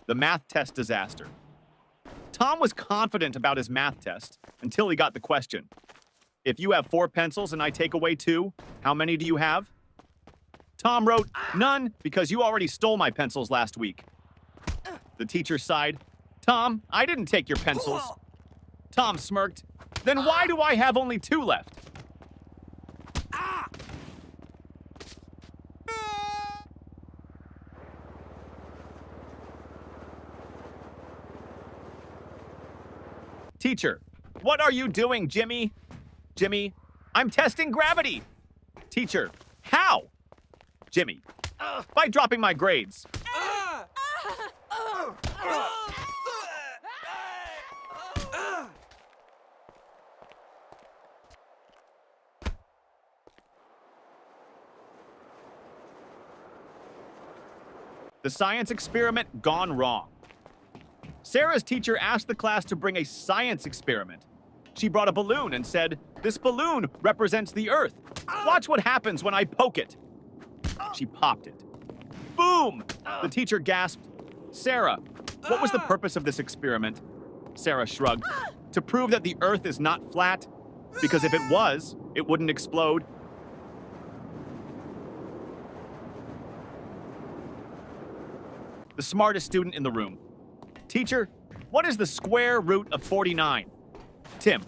The math test disaster. Tom was confident about his math test until he got the question. If you have 4 pencils and I take away 2, how many do you have? Tom wrote, none, because you already stole my pencils last week. The teacher sighed. Tom, I didn't take your pencils. Tom smirked. Then why do I have only 2 left? Teacher, what are you doing, Jimmy? Jimmy, I'm testing gravity. Teacher, how? Jimmy, by dropping my grades. The science experiment gone wrong. Sarah's teacher asked the class to bring a science experiment. She brought a balloon and said, "This balloon represents the Earth. Watch what happens when I poke it." She popped it. Boom! The teacher gasped, "Sarah, what was the purpose of this experiment?" Sarah shrugged. "To prove that the Earth is not flat, because if it was, it wouldn't explode." The smartest student in the room. Teacher, what is the square root of 49? Tim,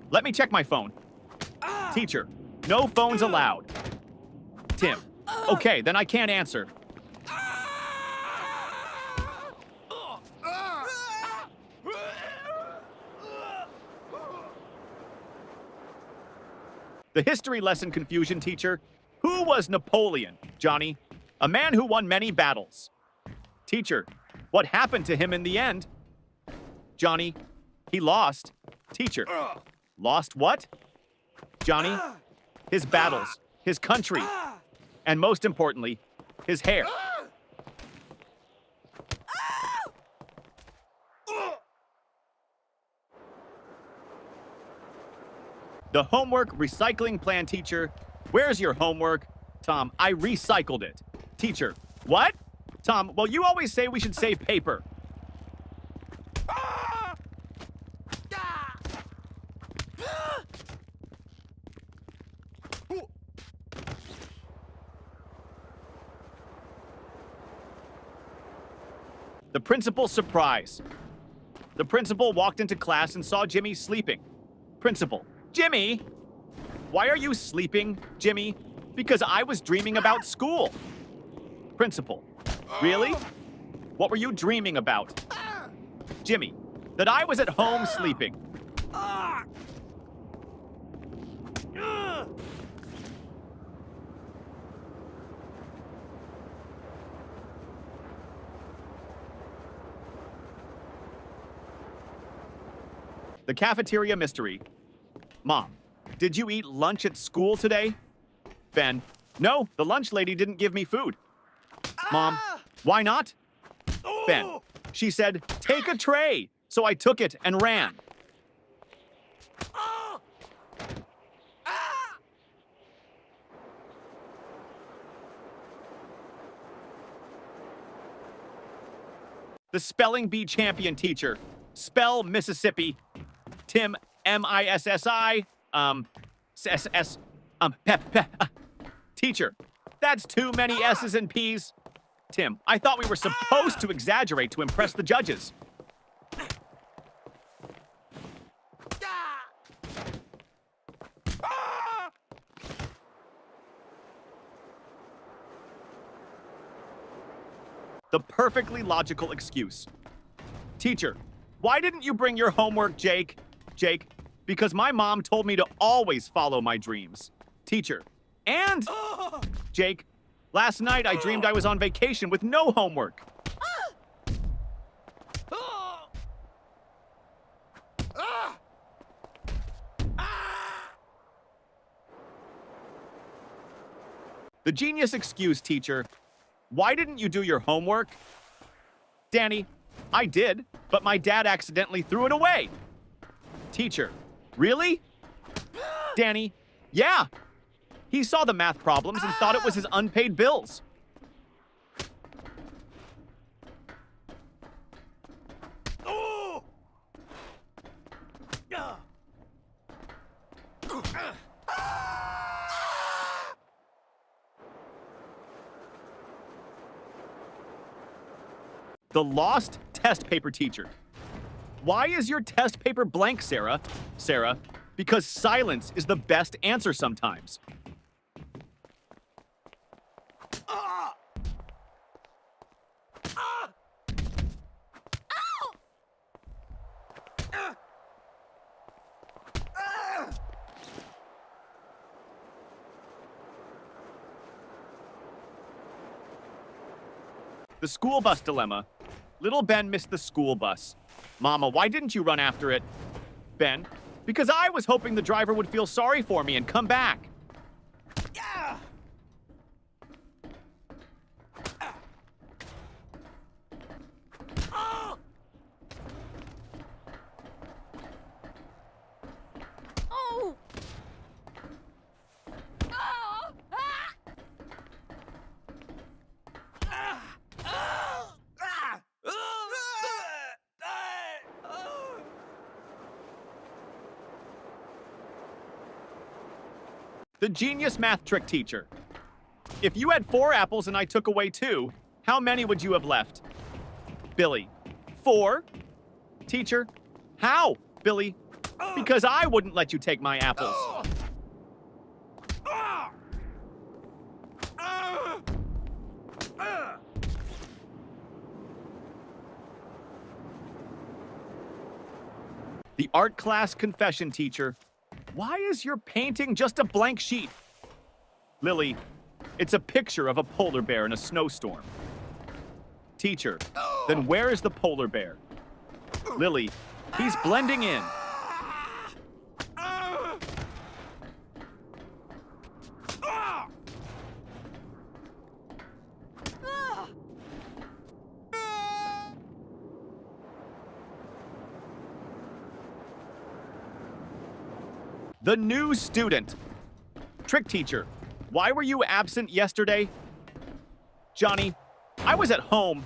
let me check my phone. Teacher, no phones allowed. Tim, okay, then I can't answer. The history lesson confusion teacher. Who was Napoleon, Johnny? A man who won many battles. Teacher, what happened to him in the end? Johnny, he lost. Teacher, lost what? Johnny, his battles, his country, and most importantly, his hair. The homework recycling plan teacher. Where's your homework? Tom, I recycled it. Teacher, what? Tom, well, you always say we should save paper. The principal's surprise. The principal walked into class and saw Jimmy sleeping. Principal, Jimmy! Why are you sleeping, Jimmy? Because I was dreaming about school. Principal, really? What were you dreaming about? Jimmy, that I was at home sleeping. The cafeteria mystery. Mom, did you eat lunch at school today? Ben, no, the lunch lady didn't give me food. Mom, why not? Ben, she said, take a tray. So I took it and ran. The spelling bee champion teacher. Spell Mississippi. Tim, M-I-S-S-I, S-S, Teacher, that's too many S's and P's. Tim, I thought we were supposed to exaggerate to impress the judges. The perfectly logical excuse. Teacher, why didn't you bring your homework, Jake? Jake, because my mom told me to always follow my dreams. Teacher, and Jake, last night I dreamed I was on vacation with no homework. The genius excuse, teacher. Why didn't you do your homework? Danny, I did, but my dad accidentally threw it away. Teacher, really? Danny, yeah. He saw the math problems and thought it was his unpaid bills. The lost test paper teacher. Why is your test paper blank, Sarah? Sarah, because silence is the best answer sometimes. The school bus dilemma. Little Ben missed the school bus. Mama, why didn't you run after it? Ben, because I was hoping the driver would feel sorry for me and come back. Yeah. Oh. Oh. The genius math trick teacher. If you had 4 apples and I took away 2, how many would you have left? Billy, 4? Teacher, how? Billy, because I wouldn't let you take my apples. The art class confession teacher. Why is your painting just a blank sheet? Lily, it's a picture of a polar bear in a snowstorm. Teacher, then where is the polar bear? Lily, he's blending in. The new student. Trick teacher, why were you absent yesterday? Johnny, I was at home.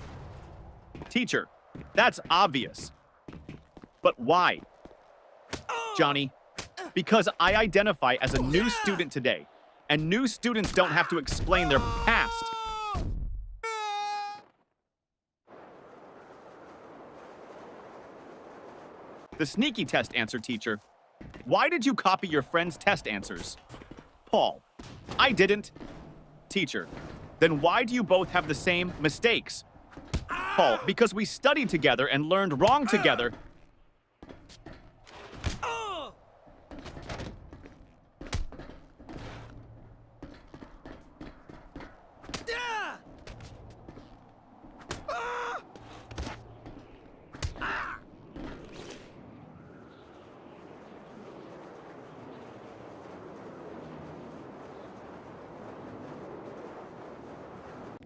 Teacher, that's obvious. But why? Johnny, because I identify as a new student today, and new students don't have to explain their past. The sneaky test answer teacher. Why did you copy your friend's test answers? Paul, I didn't. Teacher, then why do you both have the same mistakes? Paul, because we studied together and learned wrong together.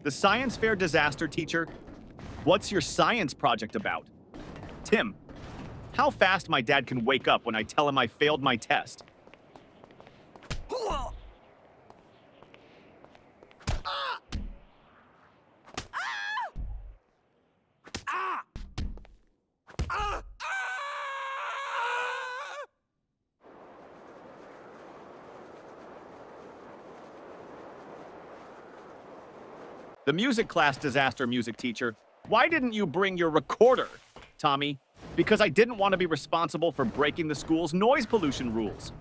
The science fair disaster teacher. What's your science project about? Tim, how fast my dad can wake up when I tell him I failed my test. The music class disaster music teacher. Why didn't you bring your recorder? Tommy, because I didn't want to be responsible for breaking the school's noise pollution rules.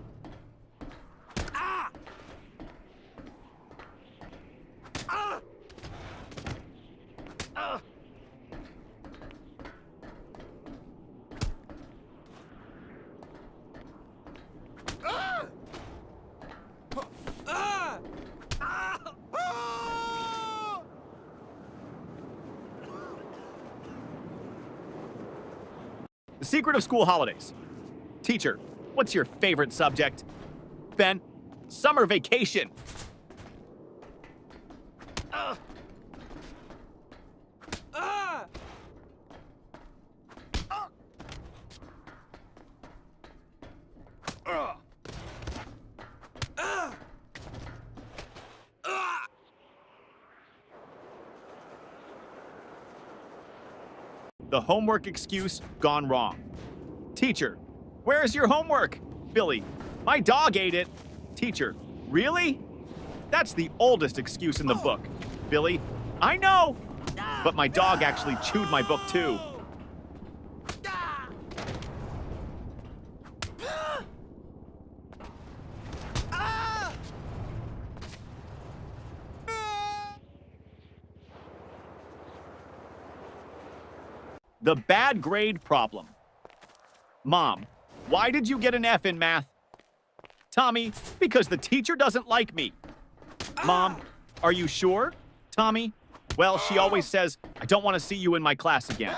The secret of school holidays. Teacher, what's your favorite subject? Ben, summer vacation. The homework excuse gone wrong. Teacher, where's your homework? Billy, my dog ate it. Teacher, really? That's the oldest excuse in the book. Billy, I know. But my dog actually chewed my book too. The bad grade problem. Mom, why did you get an F in math? Tommy, because the teacher doesn't like me. Mom, are you sure? Tommy, well, she always says, I don't want to see you in my class again.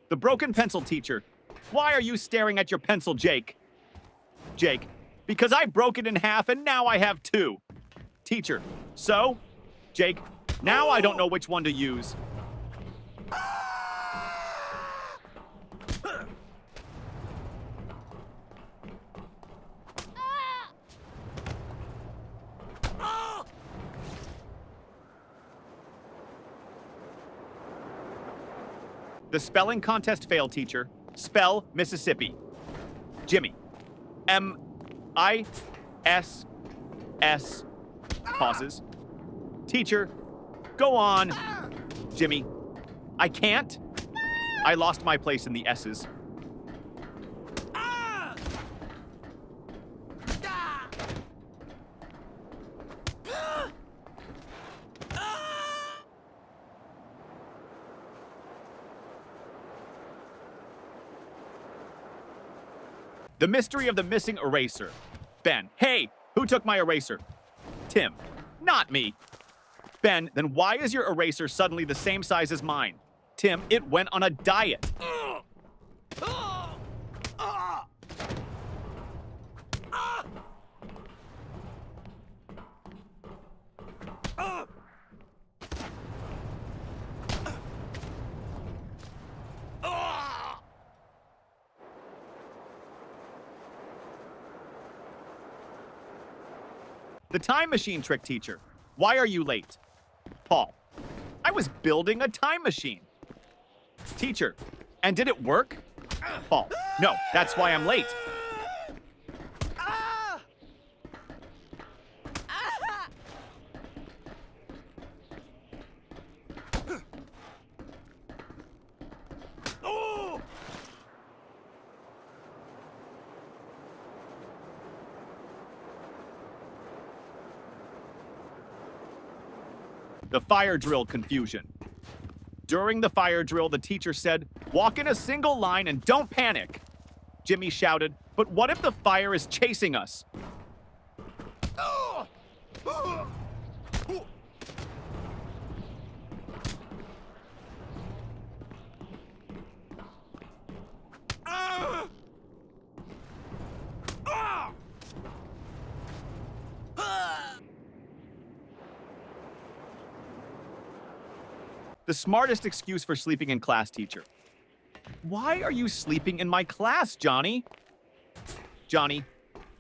The broken pencil teacher. Why are you staring at your pencil, Jake? Jake, because I broke it in half and now I have two. Teacher, so? Jake, now I don't know which one to use. The spelling contest failed, teacher. Spell Mississippi. Jimmy. M-I-S-S. Pauses. Teacher, go on. Jimmy. I can't. I lost my place in the S's. The mystery of the missing eraser. Ben, hey, who took my eraser? Tim, not me. Ben, then why is your eraser suddenly the same size as mine? Tim, it went on a diet. The time machine trick teacher. Why are you late? Paul. I was building a time machine. Teacher. And did it work? Paul. No, that's why I'm late. The fire drill confusion. During the fire drill, the teacher said, walk in a single line and don't panic. Jimmy shouted, but what if the fire is chasing us? The smartest excuse for sleeping in class, teacher. Why are you sleeping in my class, Johnny? Johnny,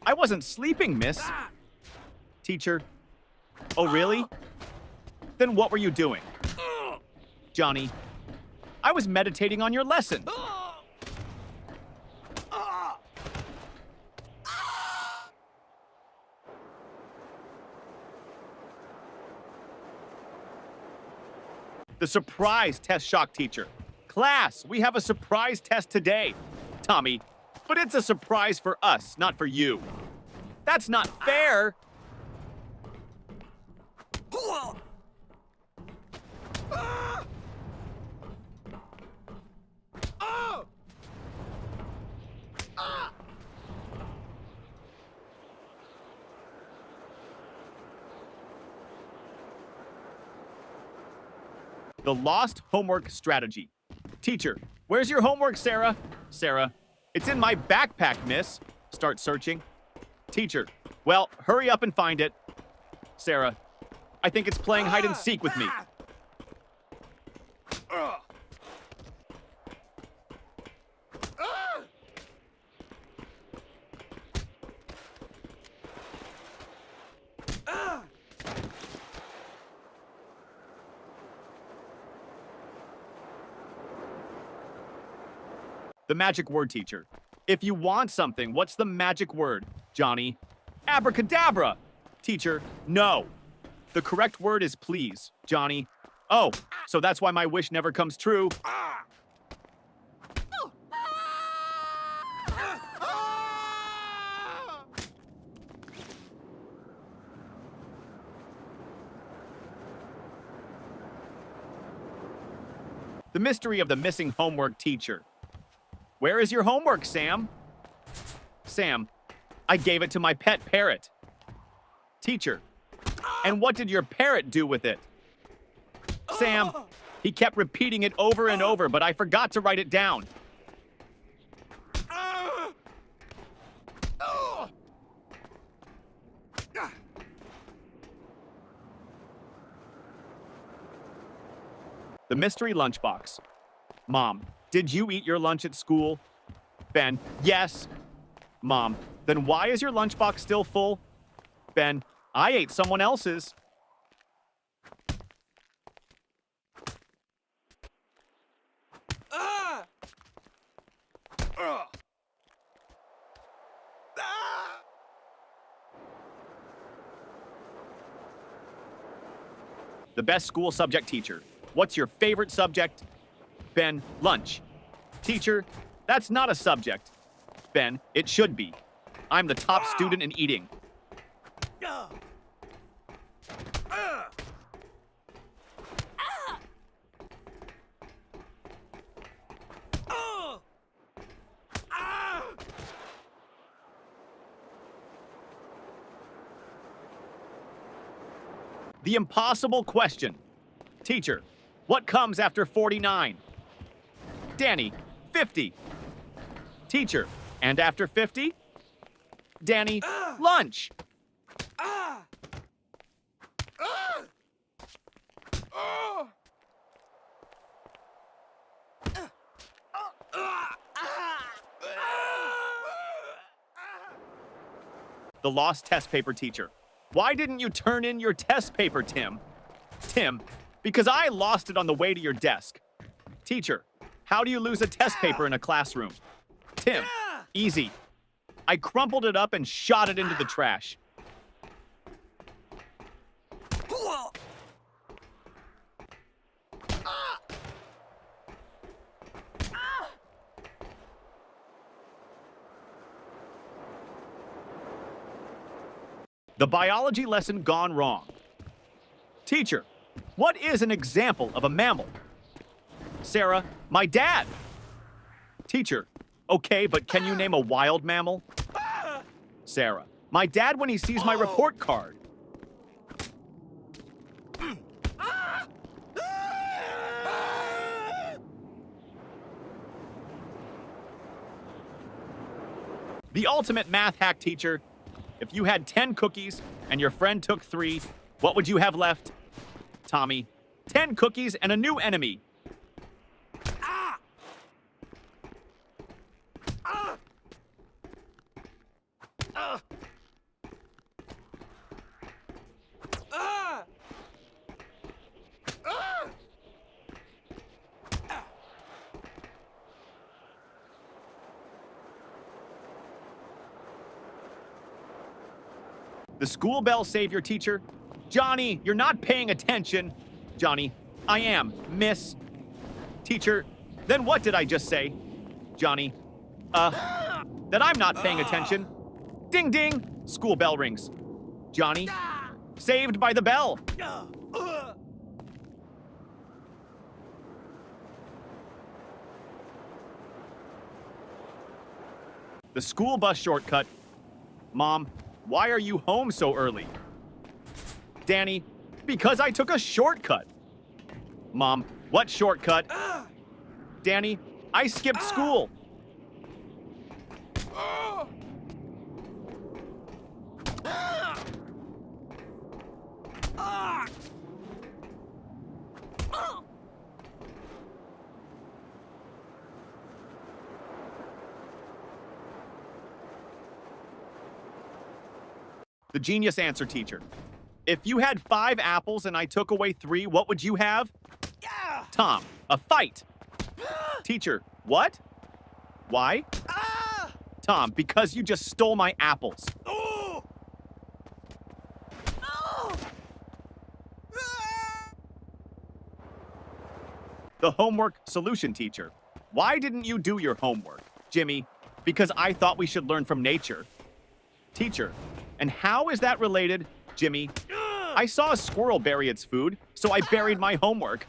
I wasn't sleeping, miss. Teacher, oh really? Then what were you doing? Johnny, I was meditating on your lesson. The surprise test shock teacher. Class, we have a surprise test today. Tommy, but it's a surprise for us, not for you. That's not fair. The lost homework strategy. Teacher, where's your homework, Sarah? Sarah, it's in my backpack, miss. Start searching. Teacher, well, hurry up and find it. Sarah, I think it's playing hide and seek with me. The magic word, teacher. If you want something, what's the magic word, Johnny? Abracadabra! Teacher, no. The correct word is please, Johnny. Oh, so that's why my wish never comes true. The mystery of the missing homework teacher. Where is your homework, Sam? Sam, I gave it to my pet parrot. Teacher, and what did your parrot do with it? Sam, he kept repeating it over and over, but I forgot to write it down. The mystery lunchbox. Mom, did you eat your lunch at school? Ben, yes. Mom, then why is your lunchbox still full? Ben, I ate someone else's. The best school subject teacher. What's your favorite subject? Ben, lunch. Teacher, that's not a subject. Ben, it should be. I'm the top student in eating. The impossible question. Teacher, what comes after 49? Danny, 50. Teacher, and after 50? Danny, lunch. The lost test paper teacher. Why didn't you turn in your test paper, Tim? Tim, because I lost it on the way to your desk. Teacher, how do you lose a test paper in a classroom? Tim, easy. I crumpled it up and shot it into the trash. The biology lesson gone wrong. Teacher, what is an example of a mammal? Sarah, my dad. Teacher, okay, but can you name a wild mammal? Sarah, my dad when he sees my report card. The ultimate math hack teacher. If you had 10 cookies and your friend took 3, what would you have left? Tommy, 10 cookies and a new enemy. The school bell savior teacher. Johnny, you're not paying attention. Johnny, I am, miss. Teacher, then what did I just say? Johnny, that I'm not paying attention. Ding ding, school bell rings. Johnny, saved by the bell. The school bus shortcut. Mom, why are you home so early? Danny, because I took a shortcut. Mom, what shortcut? Danny, I skipped school. The genius answer teacher. If you had 5 apples and I took away 3, what would you have? Tom, a fight. Teacher, what? Why? Tom, because you just stole my apples. The homework solution teacher. Why didn't you do your homework? Jimmy, because I thought we should learn from nature. Teacher, and how is that related? Jimmy, I saw a squirrel bury its food, so I buried my homework.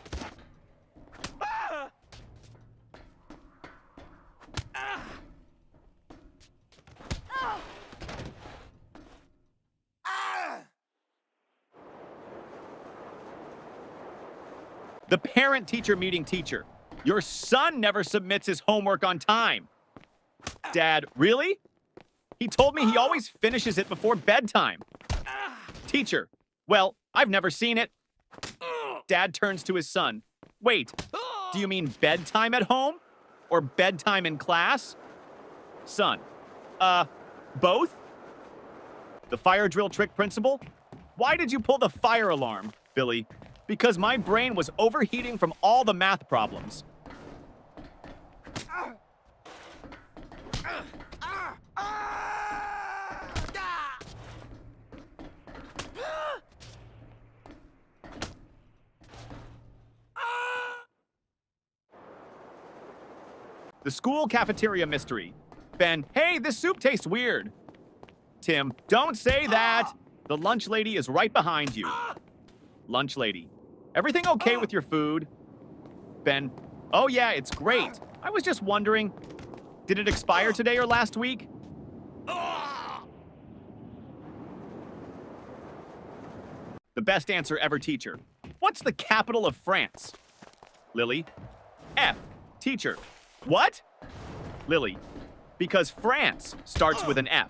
The parent-teacher meeting teacher. Your son never submits his homework on time. Dad, really? He told me he always finishes it before bedtime. Teacher, well, I've never seen it. Dad turns to his son. Wait, do you mean bedtime at home? Or bedtime in class? Son, both? The fire drill trick principal? Why did you pull the fire alarm, Billy? Because my brain was overheating from all the math problems. The school cafeteria mystery. Ben, hey, this soup tastes weird. Tim, don't say that. The lunch lady is right behind you. Lunch lady, everything okay with your food? Ben, oh yeah, it's great. I was just wondering, did it expire today or last week? The best answer ever teacher. What's the capital of France? Lily, F. Teacher, what? Lily, because France starts with an F.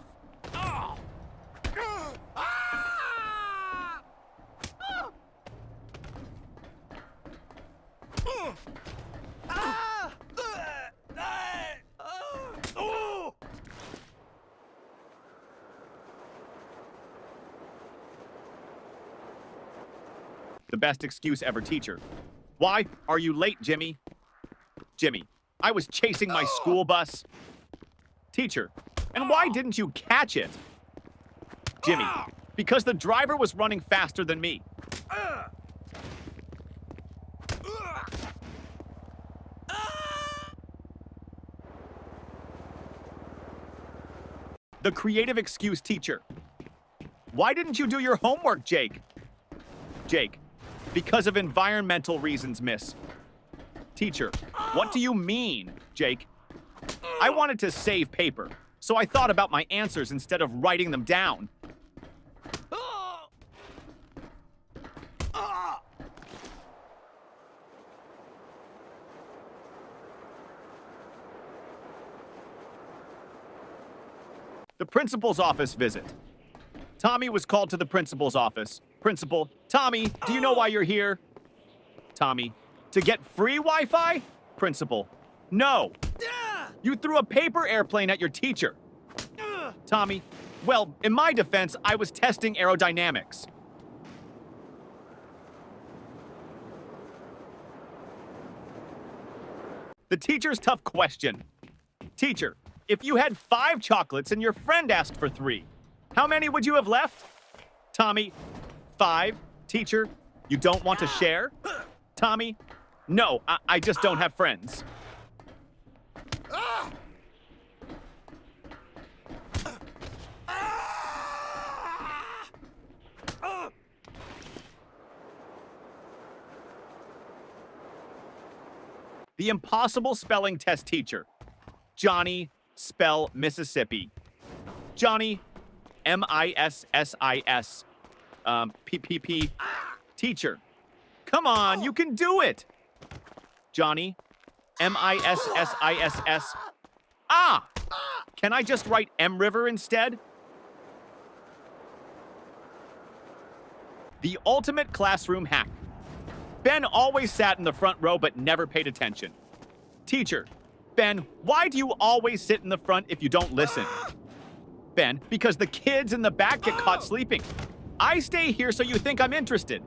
The best excuse ever teacher. Why are you late, Jimmy? Jimmy, I was chasing my school bus. Teacher, and why didn't you catch it? Jimmy, because the driver was running faster than me. The creative excuse teacher. Why didn't you do your homework, Jake? Jake, because of environmental reasons, miss. Teacher, what do you mean, Jake? I wanted to save paper, so I thought about my answers instead of writing them down. The principal's office visit. Tommy was called to the principal's office. Principal, Tommy, do you know why you're here? Tommy, to get free Wi-Fi? Principal, no. You threw a paper airplane at your teacher. Tommy, well, in my defense, I was testing aerodynamics. The teacher's tough question. Teacher, if you had 5 chocolates and your friend asked for 3, how many would you have left? Tommy, 5. Teacher, you don't want to share? Tommy, no, I just don't have friends. The impossible spelling test teacher. Johnny, spell Mississippi. Johnny, M-I-S-S-I-S. P-P-P. Teacher, come on, you can do it. Johnny, M-I-S-S-I-S-S. Ah! Can I just write M River instead? The ultimate classroom hack. Ben always sat in the front row but never paid attention. Teacher, Ben, why do you always sit in the front if you don't listen? Ben, because the kids in the back get caught sleeping. I stay here so you think I'm interested.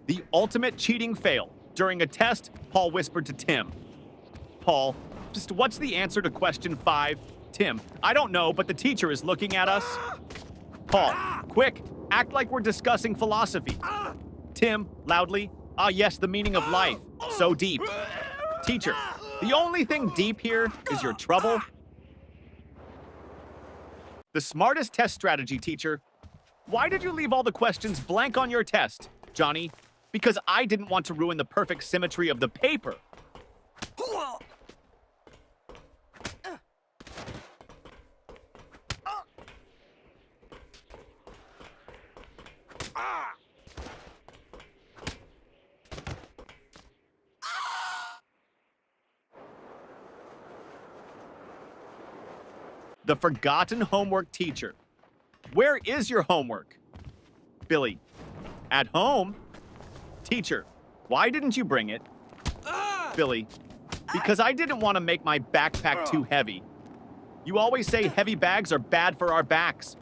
The ultimate cheating fail. During a test, Paul whispered to Tim. Paul, just what's the answer to question 5? Tim, I don't know, but the teacher is looking at us. Paul, quick, act like we're discussing philosophy. Tim, loudly, ah yes, the meaning of life. So deep. Teacher, the only thing deep here is your trouble. The smartest test strategy, teacher. Why did you leave all the questions blank on your test, Johnny? Because I didn't want to ruin the perfect symmetry of the paper. The forgotten homework teacher. Where is your homework? Billy, at home? Teacher, why didn't you bring it? Billy, because I didn't want to make my backpack too heavy. You always say heavy bags are bad for our backs.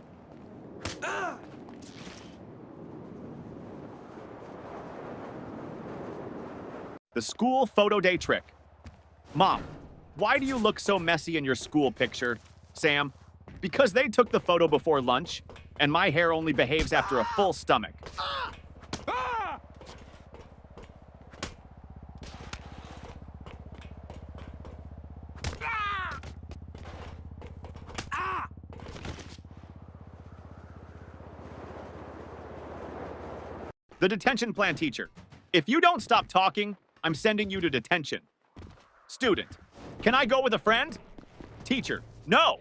The school photo day trick. Mom, why do you look so messy in your school picture? Sam, because they took the photo before lunch, and my hair only behaves after a full stomach. The detention plan teacher. If you don't stop talking, I'm sending you to detention. Student, can I go with a friend? Teacher, no.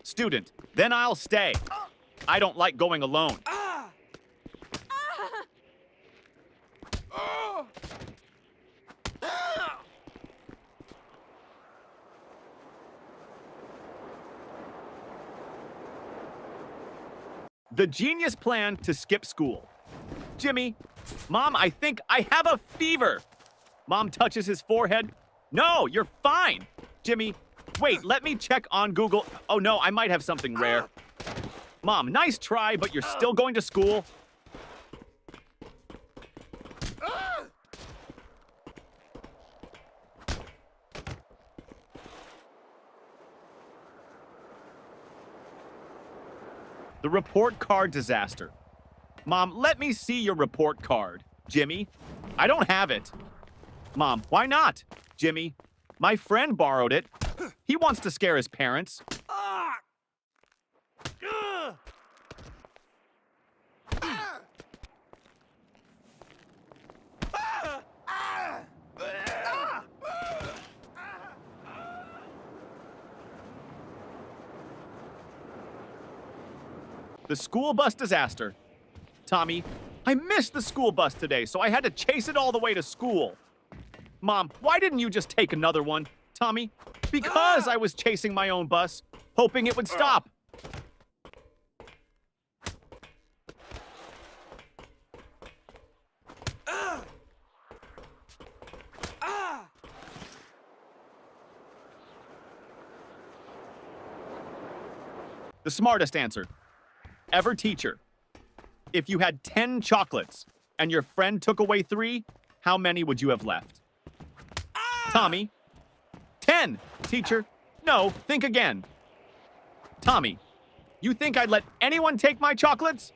Student, then I'll stay. I don't like going alone. The genius plan to skip school. Jimmy, Mom, I think I have a fever. Mom touches his forehead. No, you're fine. Jimmy, wait, let me check on Google. Oh no, I might have something rare. Mom, nice try, but you're still going to school. The report card disaster. Mom, let me see your report card. Jimmy, I don't have it. Mom, why not? Jimmy, my friend borrowed it. He wants to scare his parents. The school bus disaster. Tommy, I missed the school bus today, so I had to chase it all the way to school. Mom, why didn't you just take another one? Tommy, because I was chasing my own bus, hoping it would stop. The smartest answer. Ever teacher. If you had 10 chocolates and your friend took away 3, how many would you have left? Tommy. 10, teacher. No, think again. Tommy, you think I'd let anyone take my chocolates?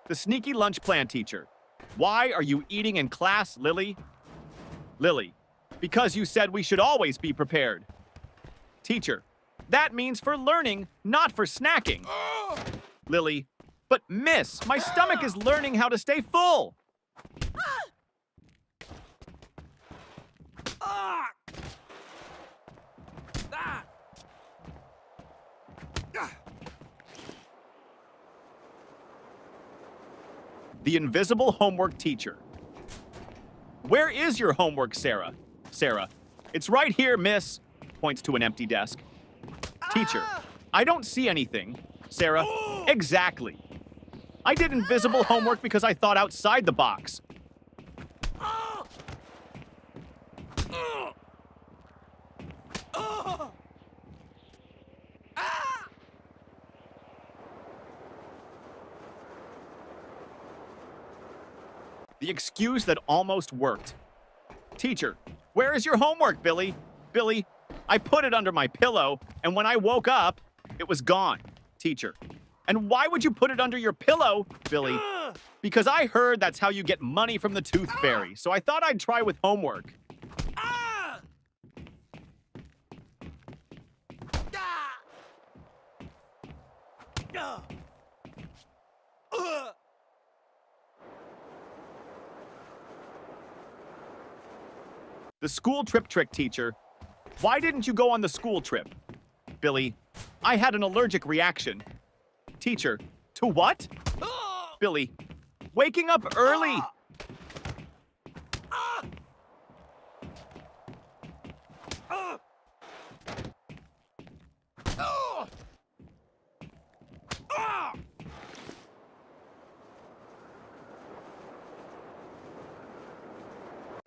The sneaky lunch plan teacher. Why are you eating in class, Lily? Lily, because you said we should always be prepared. Teacher, that means for learning, not for snacking. Lily, but miss, my stomach is learning how to stay full. The invisible homework teacher. Where is your homework, Sarah? Sarah, it's right here, miss. Points to an empty desk. Teacher, I don't see anything. Sarah, exactly. I did invisible homework because I thought outside the box. The excuse that almost worked. Teacher, where is your homework, Billy? Billy, I put it under my pillow, and when I woke up, it was gone. Teacher, and why would you put it under your pillow, Billy? Because I heard that's how you get money from the Tooth Fairy, so I thought I'd try with homework. The school trip trick, teacher. Why didn't you go on the school trip? Billy, I had an allergic reaction. Teacher, to what? Billy, waking up early.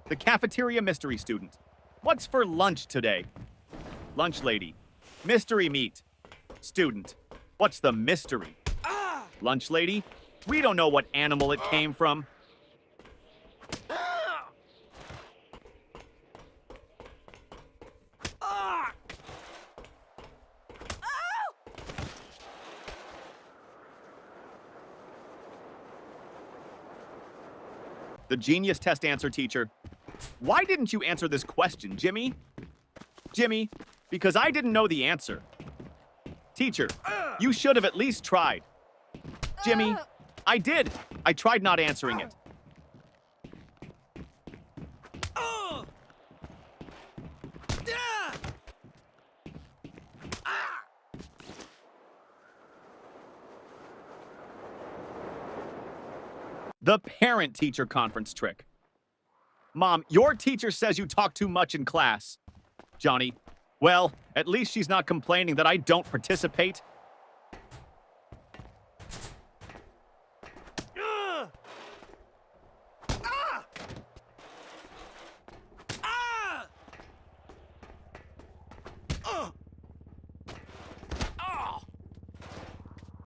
The cafeteria mystery student. What's for lunch today? Lunch lady. Mystery meat. Student. What's the mystery? Lunch lady. We don't know what animal it came from. The genius test answer, teacher. Why didn't you answer this question, Jimmy? Jimmy, because I didn't know the answer. Teacher, you should have at least tried. Jimmy, I did. I tried not answering it. The parent-teacher conference trick. Mom, your teacher says you talk too much in class. Johnny, well, at least she's not complaining that I don't participate.